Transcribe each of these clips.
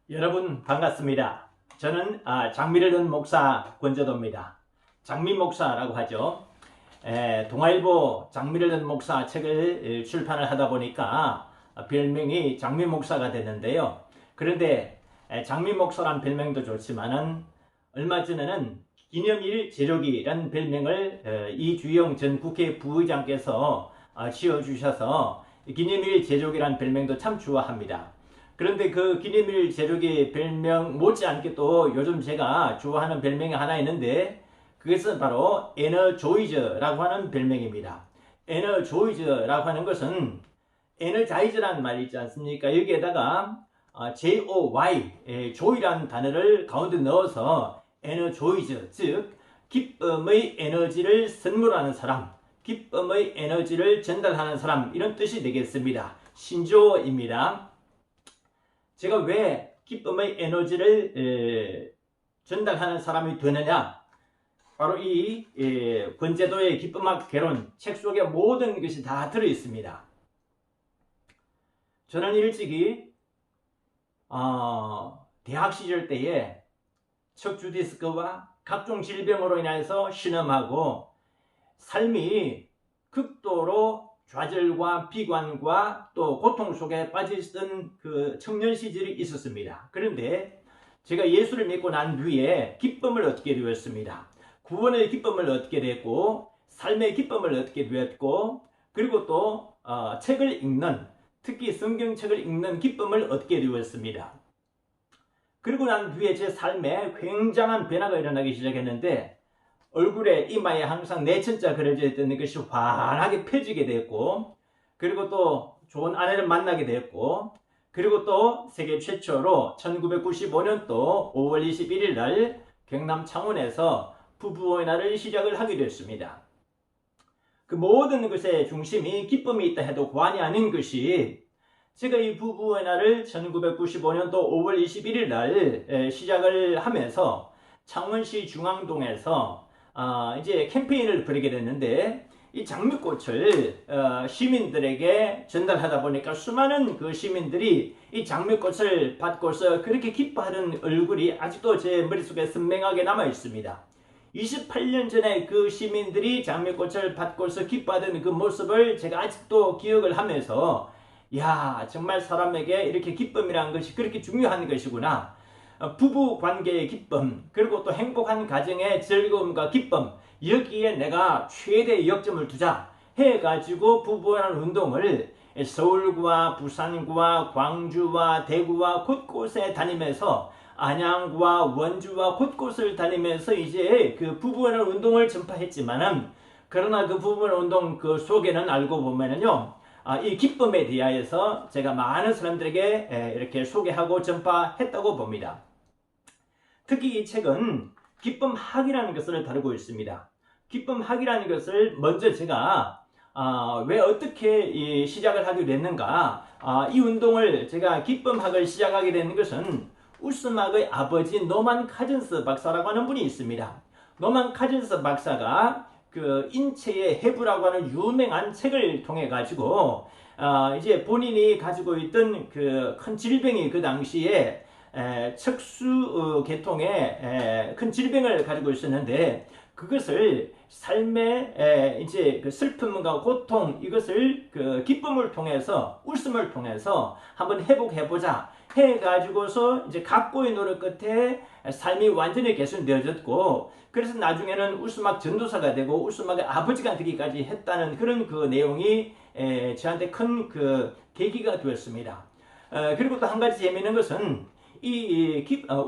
여러분 반갑습니다. 저는 장미를 든 목사 권재도입니다. 장미 목사라고 하죠. 동아일보 장미를 든 목사 책을 출판을 하다 보니까 별명이 장미 목사가 됐는데요. 그런데 장미 목사란 별명도 좋지만은 얼마 전에는 기념일 제조기라는 별명을 이주영 전 국회 부의장께서 지어주셔서 기념일 제조기라는 별명도 참 좋아합니다. 그런데 그 기념일 제조기 별명 못지않게 또 요즘 제가 좋아하는 별명이 하나 있는데 그것은 바로 에너조이저라고 하는 별명입니다. 에너조이저라고 하는 것은 에너자이저라는 말이 있지 않습니까? 여기에다가 JOY, 조이라는 단어를 가운데 넣어서 에너조이저, 즉 기쁨의 에너지를 선물하는 사람, 기쁨의 에너지를 전달하는 사람, 이런 뜻이 되겠습니다. 신조어입니다. 제가 왜 기쁨의 에너지를 전달하는 사람이 되느냐? 바로 이 권재도의 기쁨학 개론 책 속에 모든 것이 다 들어있습니다. 저는 일찍이 대학 시절 때에 척추 디스크와 각종 질병으로 인해서 신음하고 삶이 극도로 좌절과 비관과 또 고통 속에 빠져있던 그 청년 시절이 있었습니다. 그런데 제가 예수를 믿고 난 뒤에 기쁨을 얻게 되었습니다. 구원의 기쁨을 얻게 됐고 삶의 기쁨을 얻게 되었고 그리고 또 책을 읽는, 특히 성경책을 읽는 기쁨을 얻게 되었습니다. 그리고 난 뒤에 제 삶에 굉장한 변화가 일어나기 시작했는데 얼굴에 이마에 항상 내천자 그려져 있던 것이 환하게 펴지게 됐고 그리고 또 좋은 아내를 만나게 됐고 그리고 또 세계 최초로 1995년도 5월 21일 날 경남 창원에서 부부원화를 시작을 하게 됐습니다. 그 모든 것의 중심이 기쁨이 있다 해도 과언이 아닌 것이 제가 이 부부원화를 1995년도 5월 21일 날 시작을 하면서 창원시 중앙동에서 이제 캠페인을 벌이게 됐는데 이 장미꽃을 시민들에게 전달하다 보니까 수많은 그 시민들이 이 장미꽃을 받고서 그렇게 기뻐하는 얼굴이 아직도 제 머릿속에 선명하게 남아 있습니다. 28년 전에 그 시민들이 장미꽃을 받고서 기뻐하던 그 모습을 제가 아직도 기억을 하면서 야, 정말 사람에게 이렇게 기쁨이라는 것이 그렇게 중요한 것이구나. 부부 관계의 기쁨, 그리고 또 행복한 가정의 즐거움과 기쁨, 여기에 내가 최대의 역점을 두자 해가지고 부부원화 운동을 서울과 부산과 광주와 대구와 곳곳에 다니면서 안양과 원주와 곳곳을 다니면서 이제 그 부부원화 운동을 전파했지만은 그러나 그 부부원화 운동 그 속에는 알고 보면은요, 이 기쁨에 대하여서 제가 많은 사람들에게 이렇게 소개하고 전파했다고 봅니다. 특히 이 책은 기쁨학이라는 것을 다루고 있습니다. 기쁨학이라는 것을 먼저 제가 왜 어떻게 시작을 하게 됐는가, 이 운동을 제가 기쁨학을 시작하게 된 것은 웃음학의 아버지 노만 카즌스 박사라고 하는 분이 있습니다. 노만 카즌스 박사가 그 인체의 해부라고 하는 유명한 책을 통해 가지고 이제 본인이 가지고 있던 그 큰 질병이 그 당시에 척수 계통의 큰 질병을 가지고 있었는데 그것을 삶의 이제 그 슬픔과 고통 이것을 그 기쁨을 통해서 웃음을 통해서 한번 회복해보자 해가지고서 이제 각고의 노력 끝에 삶이 완전히 개선되어졌고 그래서 나중에는 웃음학 전도사가 되고 웃음학의 아버지가 되기까지 했다는 그런 그 내용이 저한테 큰 그 계기가 되었습니다. 그리고 또 한 가지 재미있는 것은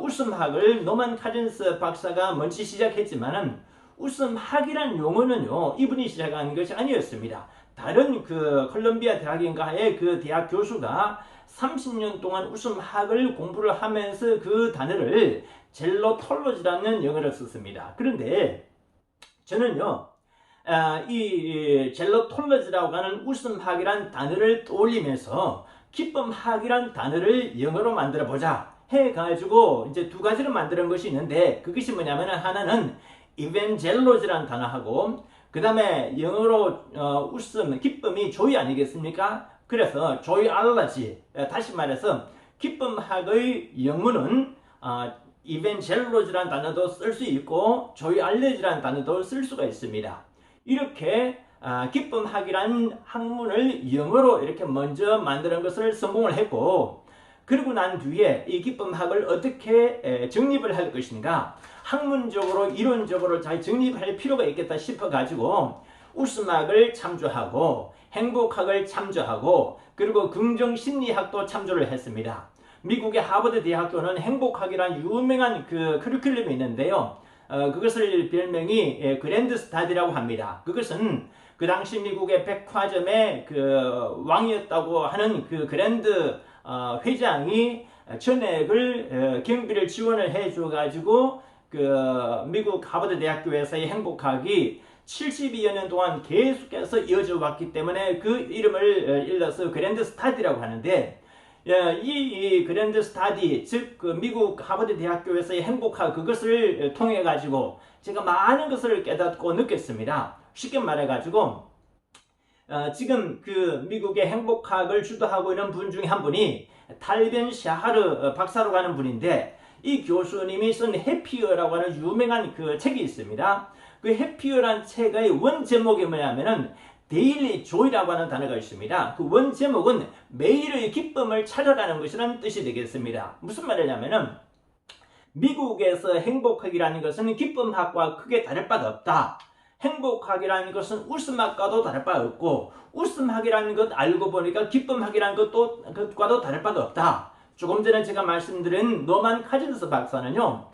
웃음학을 노만 카즌스 박사가 먼저 시작했지만은 웃음학이라는 용어는요 이분이 시작한 것이 아니었습니다. 다른 그 콜롬비아 대학인가의 그 대학 교수가 30년 동안 웃음학을 공부를 하면서 그 단어를 젤로톨로지라는 영어를 썼습니다. 그런데 저는요 이 젤로톨로지라고 하는 웃음학이란 단어를 떠올리면서 기쁨학이란 단어를 영어로 만들어 보자 해가지고 이제 두 가지로 만드는 것이 있는데 그것이 뭐냐면 하나는 이벤젤로즈라는 단어하고 그 다음에 영어로 웃음, 기쁨이 조이 아니겠습니까? 그래서 조이 알러지, 다시 말해서 기쁨학의 영문은 이벤젤로즈라는 단어도 쓸 수 있고 조이 알레즈라는 단어도 쓸 수가 있습니다. 이렇게 기쁨학이라는 학문을 영어로 이렇게 먼저 만드는 것을 성공을 했고, 그리고 난 뒤에 이 기쁨학을 어떻게 정립을 할 것인가, 학문적으로 이론적으로 잘 정립할 필요가 있겠다 싶어 가지고 웃음학을 참조하고 행복학을 참조하고 그리고 긍정심리학도 참조를 했습니다. 미국의 하버드 대학교는 행복학이라는 유명한 그 커리큘럼이 있는데요. 그것을 별명이 그랜드 스타디라고 합니다. 그것은 그 당시 미국의 백화점의 그 왕이었다고 하는 그 그랜드 회장이 전액을 경비를 지원을 해줘 가지고 그 미국 하버드 대학교에서의 행복학이 72여 년 동안 계속해서 이어져 왔기 때문에 그 이름을 일러서 그랜드 스타디라고 하는데, 이 그랜드 스타디, 즉 그 미국 하버드 대학교에서의 행복학, 그것을 통해 가지고 제가 많은 것을 깨닫고 느꼈습니다. 쉽게 말해 가지고 지금 그 미국의 행복학을 주도하고 있는 분 중에 한 분이 탈벤 샤하르 박사로 가는 분인데, 이 교수님이 쓴 해피어라고 하는 유명한 그 책이 있습니다. 그 해피어란 책의 원 제목이 뭐냐면은 데일리 조이라고 하는 단어가 있습니다. 그 원 제목은 매일의 기쁨을 찾아가는 것이라는 뜻이 되겠습니다. 무슨 말이냐면은 미국에서 행복학이라는 것은 기쁨학과 크게 다를 바가 없다. 행복학이라는 것은 웃음학과도 다를 바 없고, 웃음학이라는 것 알고 보니까 기쁨학이라는 것과도 다를 바가 없다. 조금 전에 제가 말씀드린 노만 카진스 박사는요,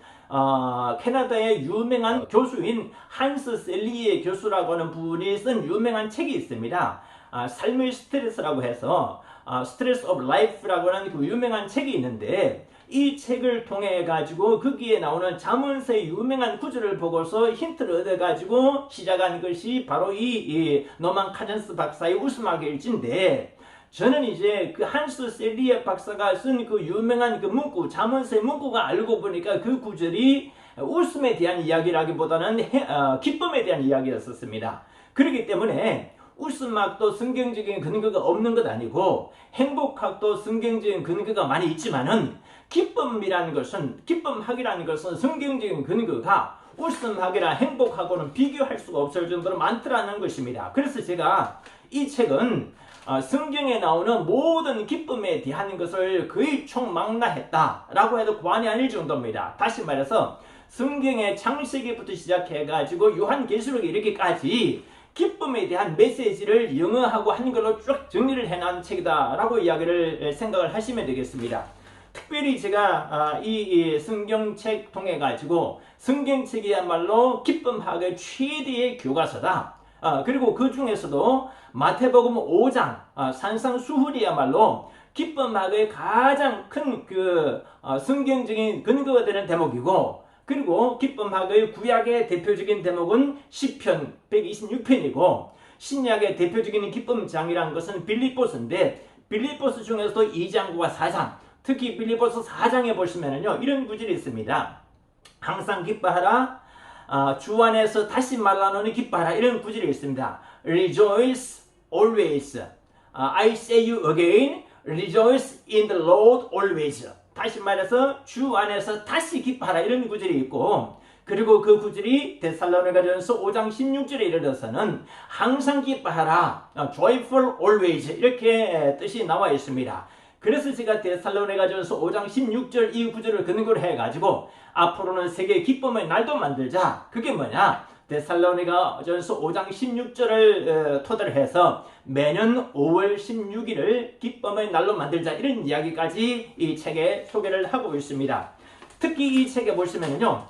캐나다의 유명한 교수인 한스 셀리에 교수라고 하는 분이 쓴 유명한 책이 있습니다. 삶의 스트레스라고 해서 스트레스 오브 라이프라고 하는 그 유명한 책이 있는데, 이 책을 통해 가지고 거기에 나오는 잠언서의 유명한 구절을 보고서 힌트를 얻어 가지고 시작한 것이 바로 이 노만 카젠스 박사의 웃음학의 일지인데, 저는 이제 그 한스 셀리에 박사가 쓴 그 유명한 그 문구, 잠언서의 문구가 알고 보니까 그 구절이 웃음에 대한 이야기라기보다는 기쁨에 대한 이야기였었습니다. 그렇기 때문에 웃음학도 성경적인 근거가 없는 것 아니고 행복학도 성경적인 근거가 많이 있지만은 기쁨학이라는 것은 성경적인 근거가 웃음학이나 행복하고는 비교할 수가 없을 정도로 많더라는 것입니다. 그래서 제가 이 책은 성경에 나오는 모든 기쁨에 대한 것을 거의 총망라했다라고 해도 과언이 아닐 정도입니다. 다시 말해서 성경의 창세기부터 시작해가지고 요한계시록 이렇게까지 기쁨에 대한 메시지를 영어하고 한글로 쭉 정리를 해놓은 책이다라고 이야기를 생각을 하시면 되겠습니다. 특별히 제가 이 성경책 통해 가지고 성경책이야말로 기쁨학의 최대의 교과서다. 그리고 그 중에서도 마태복음 5장 산상수훈이야말로 기쁨학의 가장 큰 그 성경적인 근거가 되는 대목이고, 그리고 기쁨학의 구약의 대표적인 대목은 시편 126편이고 신약의 대표적인 기쁨장이라는 것은 빌립보서인데, 빌립보서 중에서도 2장과 4장, 특히 빌립보서 4장에 보시면은요, 이런 구절이 있습니다. 항상 기뻐하라, 주 안에서 다시 말하노니 기뻐하라, 이런 구절이 있습니다. Rejoice always. I say you again, rejoice in the Lord always. 다시 말해서 주 안에서 다시 기뻐하라, 이런 구절이 있고, 그리고 그 구절이 데살로니가전서 5장 16절에 이르러서는 항상 기뻐하라, joyful always, 이렇게 뜻이 나와 있습니다. 그래서 제가 데살로니가전서 5장 16절 이 구절을 근거로 해가지고 앞으로는 세계 기쁨의 날도 만들자. 그게 뭐냐? 데살로니가전서 5장 16절을 토대로 해서 매년 5월 16일을 기쁨의 날로 만들자, 이런 이야기까지 이 책에 소개를 하고 있습니다. 특히 이 책에 보시면요,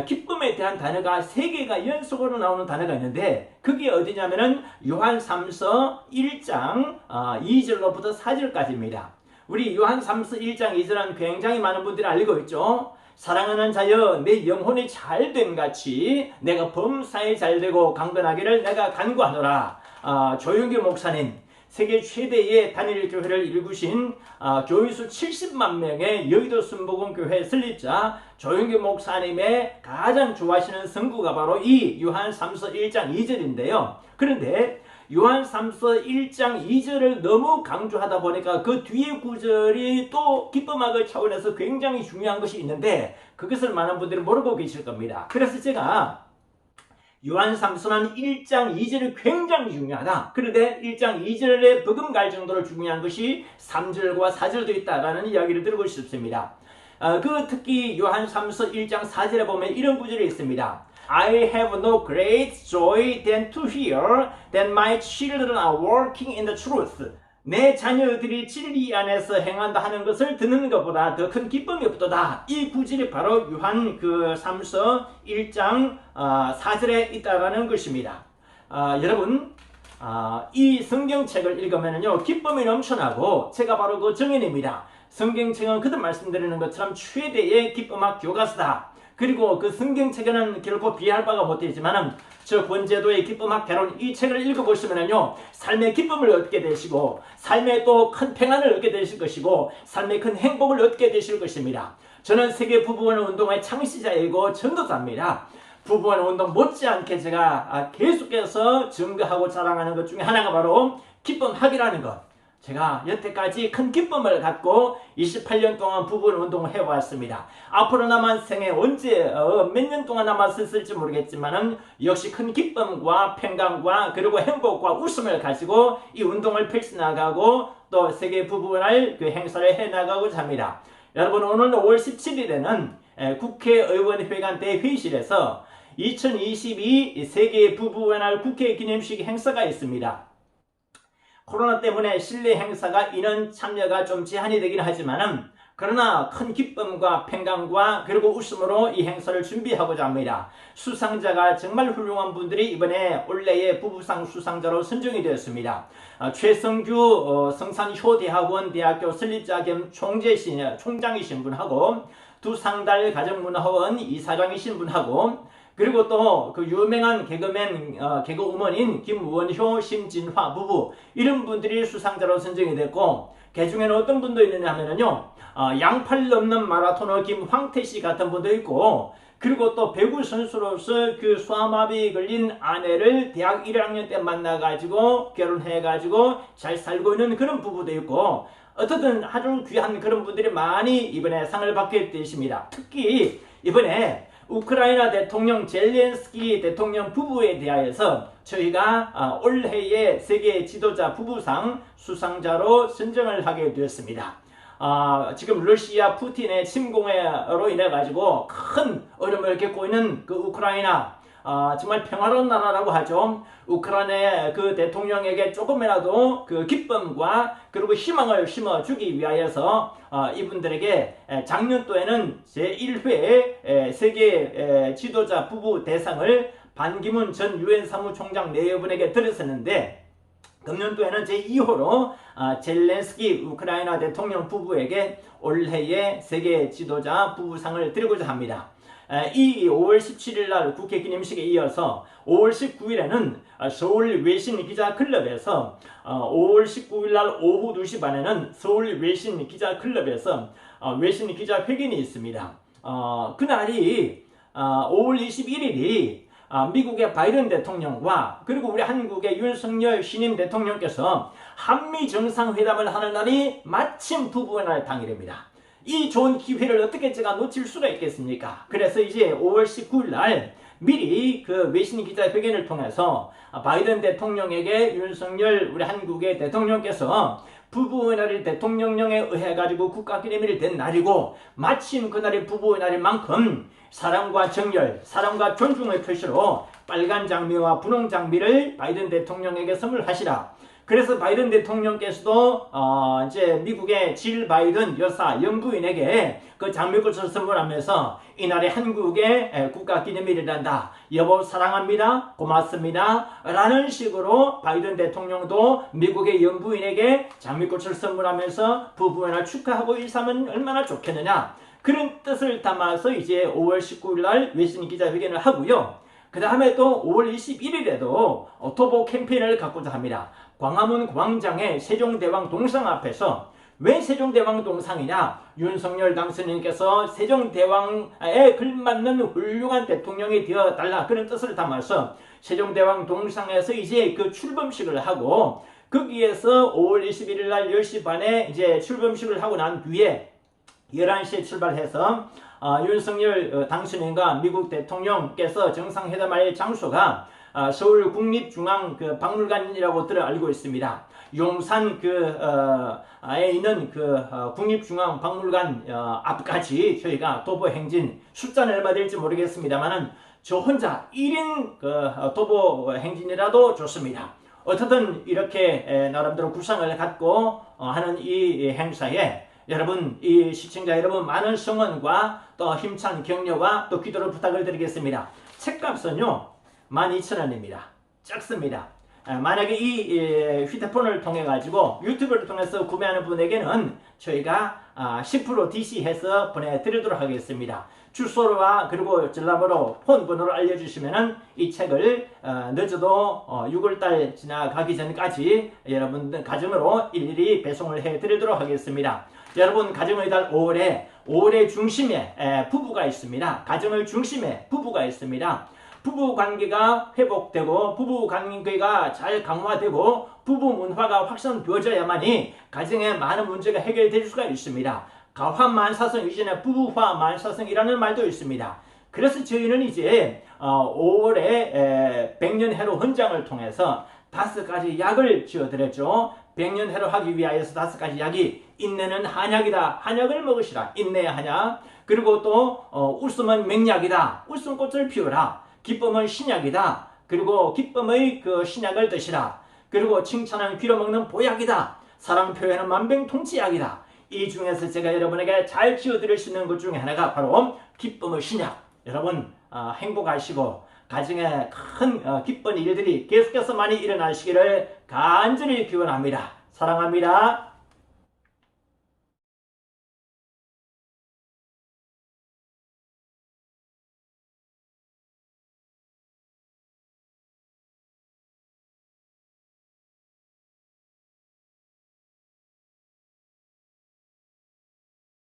기쁨에 대한 단어가 3개가 연속으로 나오는 단어가 있는데, 그게 어디냐면은 요한 3서 1장 2절로부터 4절까지입니다. 우리 요한 3서 1장 2절은 굉장히 많은 분들이 알고 있죠. 사랑하는 자여, 내 영혼이 잘됨 같이 내가 범사에 잘되고 강건하기를 내가 간구하노라. 조용기 목사님, 세계 최대의 단일 교회를 일구신 교인수 70만 명의 여의도 순복음교회 설립자 조용기 목사님의 가장 좋아하시는 성구가 바로 이 요한 3서 1장 2절인데요. 그런데 요한 3서 1장 2절을 너무 강조하다 보니까 그 뒤에 구절이 또 기쁨학의 차원에서 굉장히 중요한 것이 있는데 그것을 많은 분들이 모르고 계실 겁니다. 그래서 제가 요한 3서는 1장 2절이 굉장히 중요하다. 그런데 1장 2절에 버금갈 정도로 중요한 것이 3절과 4절도 있다라는 이야기를 드리고 싶습니다. 특히 요한 3서 1장 4절에 보면 이런 구절이 있습니다. I have no great joy than to hear that my children are walking in the truth. 내 자녀들이 진리 안에서 행한다 하는 것을 듣는 것보다 더 큰 기쁨이 없도다. 이 구절이 바로 요한 3서 1장 4절에 있다라는 것입니다. 여러분 이 성경책을 읽으면요 기쁨이 넘쳐나고 제가 바로 그 정인입니다. 성경책은 그들 말씀드리는 것처럼 최대의 기쁨학 교과서다. 그리고 그 성경책에는 결코 비할 바가 못되지만 저 권제도의 기쁨학 개론 이 책을 읽어보시면요 삶의 기쁨을 얻게 되시고 삶에 또 큰 평안을 얻게 되실 것이고 삶의 큰 행복을 얻게 되실 것입니다. 저는 세계 부부원 운동의 창시자이고 전도사입니다. 부부원 운동 못지않게 제가 계속해서 증거하고 자랑하는 것 중에 하나가 바로 기쁨학이라는 것. 제가 여태까지 큰 기쁨을 갖고 28년 동안 부부원 운동을 해왔습니다. 앞으로 남은 생에 언제 몇 년 동안 남았을지 모르겠지만 역시 큰 기쁨과 평강과 그리고 행복과 웃음을 가지고 이 운동을 펼쳐나가고 또 세계 부부원할 그 행사를 해나가고자 합니다. 여러분 오늘 5월 17일에는 국회의원회관 대회의실에서 2022 세계 부부원할 국회 기념식 행사가 있습니다. 코로나 때문에 실내 행사가 인원 참여가 좀 제한이 되긴 하지만은 그러나 큰 기쁨과 평강과 그리고 웃음으로 이 행사를 준비하고자 합니다. 수상자가 정말 훌륭한 분들이 이번에 올해의 부부상 수상자로 선정이 되었습니다. 최성규 성산효대학원 대학교 설립자 겸 총장이신 분하고 두상달 가정문화원 이사장이신 분하고 그리고 또 그 유명한 개그맨, 개그우먼인 김원효, 심진화 부부 이런 분들이 수상자로 선정이 됐고 그 중에는 어떤 분도 있느냐 하면요 양팔 넘는 마라토너 김황태씨 같은 분도 있고 그리고 또 배구 선수로서 그 소아마비 걸린 아내를 대학 1학년 때 만나가지고 결혼해가지고 잘 살고 있는 그런 부부도 있고 어떻든 아주 귀한 그런 분들이 많이 이번에 상을 받게 되십니다. 특히 이번에 우크라이나 대통령 젤렌스키 대통령 부부에 대하여서 저희가 올해의 세계 지도자 부부상 수상자로 선정을 하게 되었습니다. 지금 러시아 푸틴의 침공으로 인해 가지고 큰 어려움을 겪고 있는 그 우크라이나 정말 평화로운 나라라고 하죠. 우크라이나 그 대통령에게 조금이라도 그 기쁨과 그리고 희망을 심어주기 위하여서 이분들에게 작년도에는 제1회 세계 지도자 부부 대상을 반기문 전 유엔 사무총장 네 분에게 드렸었는데 금년도에는 제2호로 젤렌스키 우크라이나 대통령 부부에게 올해의 세계 지도자 부부상을 드리고자 합니다. 이 5월 17일 날 국회 기념식에 이어서 5월 19일에는 서울 외신 기자 클럽에서 5월 19일 날 오후 2시 반에는 서울 외신 기자 클럽에서 외신 기자 회견이 있습니다. 그날이 5월 21일이 미국의 바이든 대통령과 그리고 우리 한국의 윤석열 신임 대통령께서 한미 정상회담을 하는 날이 마침 부부의 날 당일입니다. 이 좋은 기회를 어떻게 제가 놓칠 수가 있겠습니까? 그래서 이제 5월 19일 날 미리 그 외신 기자 회견을 통해서 바이든 대통령에게 윤석열 우리 한국의 대통령께서 부부의 날이 대통령령에 의해 가지고 국가기념일이 된 날이고 마침 그날이 부부의 날인 만큼 사랑과 정열, 사랑과 존중의 표시로 빨간 장미와 분홍 장미를 바이든 대통령에게 선물하시라. 그래서 바이든 대통령께서도 이제 미국의 질 바이든 여사 영부인에게 그 장미꽃을 선물하면서 이날이 한국의 국가기념일이란다. 여보 사랑합니다. 고맙습니다. 라는 식으로 바이든 대통령도 미국의 영부인에게 장미꽃을 선물하면서 부부의 날 축하하고 일삼으면 얼마나 좋겠느냐. 그런 뜻을 담아서 이제 5월 19일 날 외신 기자회견을 하고요. 그 다음에 또 5월 21일에도 오토보 캠페인을 갖고자 합니다. 광화문 광장의 세종대왕 동상 앞에서 왜 세종대왕 동상이냐? 윤석열 당선인께서 세종대왕에 걸맞는 훌륭한 대통령이 되어달라 그런 뜻을 담아서 세종대왕 동상에서 이제 그 출범식을 하고 거기에서 5월 21일 날 10시 반에 이제 출범식을 하고 난 뒤에 11시에 출발해서 윤석열 당선인과 미국 대통령께서 정상회담할 장소가 서울 국립중앙 그 박물관이라고 알고 있습니다. 용산 에 있는 국립중앙 박물관 앞까지 저희가 도보 행진, 숫자는 얼마 될지 모르겠습니다만은 저 혼자 1인 도보 행진이라도 좋습니다. 어떻든 이렇게 나름대로 구상을 갖고 하는 이 행사에 여러분, 이 시청자 여러분 많은 성원과 또 힘찬 격려와 또 기도를 부탁을 드리겠습니다. 책값은요 12,000원입니다. 작습니다. 만약에 이 휴대폰을 통해 가지고 유튜브를 통해서 구매하는 분에게는 저희가 10% DC해서 보내드리도록 하겠습니다. 주소와 그리고 전화번호, 폰번호를 알려주시면은 이 책을 늦어도 6월달 지나가기 전까지 여러분들 가정으로 일일이 배송을 해드리도록 하겠습니다. 여러분, 가정의 달 5월의 중심에 부부가 있습니다. 가정의 중심에 부부가 있습니다. 부부 관계가 회복되고 부부 관계가 잘 강화되고 부부 문화가 확산되어져야만이 가정에 많은 문제가 해결될 수가 있습니다. 가화만사성 이전에 부부화만사성이라는 말도 있습니다. 그래서 저희는 이제 5월에 백년해로 헌장을 통해서 5가지 약을 지어드렸죠. 백년해로 하기 위하여서 5가지 약이 인내는 한약이다. 한약을 먹으시라. 인내의 한약. 그리고 또 웃음은 맹약이다. 웃음꽃을 피우라. 기쁨은 신약이다. 그리고 기쁨의 그 신약을 드시라. 그리고 칭찬은 귀로 먹는 보약이다. 사랑 표현은 만병통치약이다. 이 중에서 제가 여러분에게 잘 지어드릴 수 있는 것 중에 하나가 바로 기쁨의 신약. 여러분 행복하시고 가정에 큰 기쁜 일들이 계속해서 많이 일어나시기를 간절히 기원합니다. 사랑합니다.